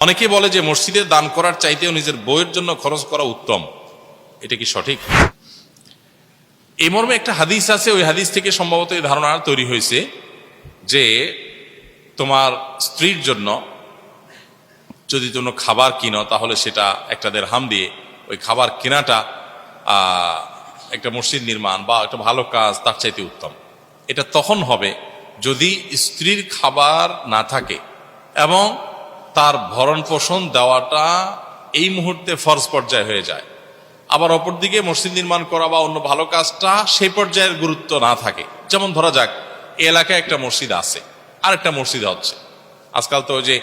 অনেকে বলে যে মসজিদে দান করার চাইতেও নিজের বইয়ের জন্য খরচ করা উত্তম। এটা কি সঠিক? এই মর্মে একটা হাদিস আছে, ওই হাদিস থেকে সম্ভবত এই ধারণা তৈরি হয়েছে যে তোমার স্ত্রীর জন্য যদি তুমি খাবার কিনো তাহলে সেটা একটা দিরহাম দিয়ে ওই খাবার কেনাটা একটা মসজিদ নির্মাণ বা একটা ভালো কাজ তার চাইতে উত্তম। এটা তখন হবে যদি স্ত্রীর খাবার না থাকে এবং তার ভরণ পোষণ দেওয়াটা এই মুহূর্তে ফরজ পর্যায়ে হয়ে যায়, আবার অপরদিকে মসজিদ নির্মাণ করা বা অন্য ভালো কাজটা সেই পর্যায়ের গুরুত্ব না থাকে। যেমন ধরা যাক এই এলাকায় একটা মসজিদ আছে, আর একটা মসজিদ হচ্ছে, আজকাল তো যে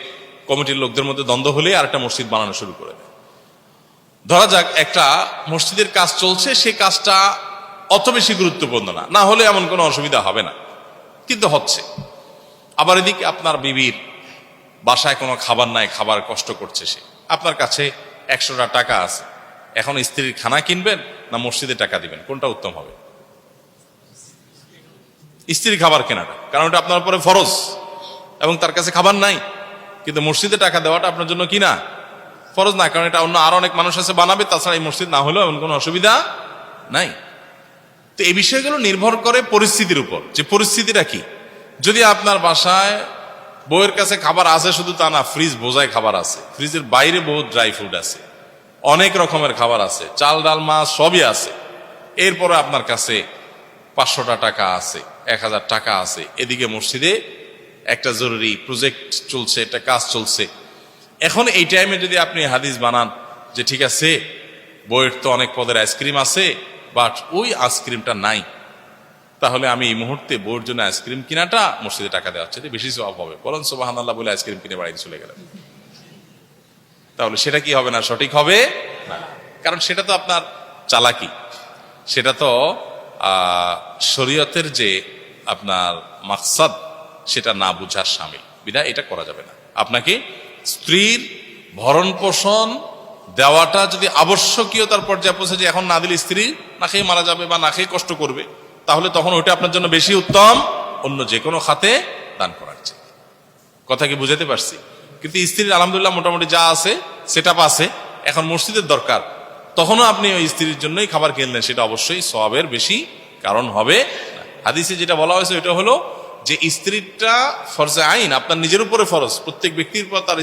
কমিটির লোকদের মধ্যে দ্বন্দ্ব হলে আর একটা মসজিদ বানানো শুরু করে দেয়। ধরা যাক একটা মসজিদের কাজ চলছে, সেই কাজটা অত বেশি গুরুত্বপূর্ণ না, না হলে এমন কোনো অসুবিধা হবে না, কিন্তু হচ্ছে। আবার এদিকে আপনার বিবির বাসায় কোনো খাবার নাই, খাবার কষ্ট করছে সে, আপনার কাছে 100টা টাকা আছে, এখন স্ত্রীর খানা কিনবেন না মসজিদে টাকা দিবেন, কোনটা উত্তম হবে? স্ত্রীর খাবার কেনাটা, কারণ এটা আপনার উপরে ফরজ এবং তার কাছে খাবার নাই। কিন্তু মসজিদে টাকা দেওয়াটা আপনার জন্য কি না ফরজ না, কারণ এটা অন্য আরো অনেক মানুষ আছে বানাবে, তাছাড়া এই মসজিদ না হলেও এমন কোনো অসুবিধা নাই। তো এই বিষয়গুলো নির্ভর করে পরিস্থিতির উপর, যে পরিস্থিতিটা কি। যদি আপনার বাসায় বউয়ের কাছে খাবার আছে শুধু তা না, ফ্রিজ বোঝায় খাবার আছে, ফ্রিজের বাইরে বহু ড্রাই ফ্রুট আছে, অনেক রকমের খাবার আছে, চাল ডাল মাছ সবই আছে, এরপরে আপনার কাছে 500টা টাকা আছে, 1000 টাকা আছে, এদিকে মসজিদে একটা জরুরি প্রজেক্ট চলছে, একটা কাজ চলছে। এখন এই টাইমে যদি আপনি হাদিস বানান যে ঠিক আছে বইয়ের তো অনেক পদের আইসক্রিম আছে, বাট ওই আইসক্রিমটা নাই, তাহলে আমি এই মুহূর্তে বইয়ের জন্য আইসক্রিম কিনাটা মসজিদে টাকা দেওয়ার চাইতে বেশি সওয়াব হবে, বলেন সুবহানাল্লাহ বলে আইসক্রিম কিনে বাড়িতে চলে গেলেন, তাহলে সেটা কি হবে না? সঠিক হবে না, কারণ সেটা তো আপনার চালাকি, সেটা তো শরীয়তের যে আপনার মাকসাদ সেটা না বুঝার শামিল, বিধায় এটা করা যাবে না। আপনাকে স্ত্রীর ভরণ পোষণ দেওয়াটা যদি আবশ্যকীয়তার পর্যায়ে পৌঁছে, যে এখন না দিলে স্ত্রী না খেয়ে মারা যাবে বা না খেয়ে কষ্ট করবে, তাহলে তখন ওইটা আপনার জন্য বেশি উত্তম অন্য যে কোনো খাতে দান করার চেয়ে। কথা কি বুঝাতে পারছি? কিন্তু স্ত্রীর আলহামদুলিল্লাহ মোটামুটি যা আছে সেটা আছে, এখন মসজিদের দরকার, তখনও আপনি ওই স্ত্রীর জন্যই খাবার কিনলেন, সেটা অবশ্যই সওয়াবের বেশি কারণ হবে। হাদিসে যেটা বলা হয়েছে ওইটা হলো যে স্ত্রীটা ফরজে আইন, আপনার নিজের উপরে ফরজ, প্রত্যেক ব্যক্তির উপর তার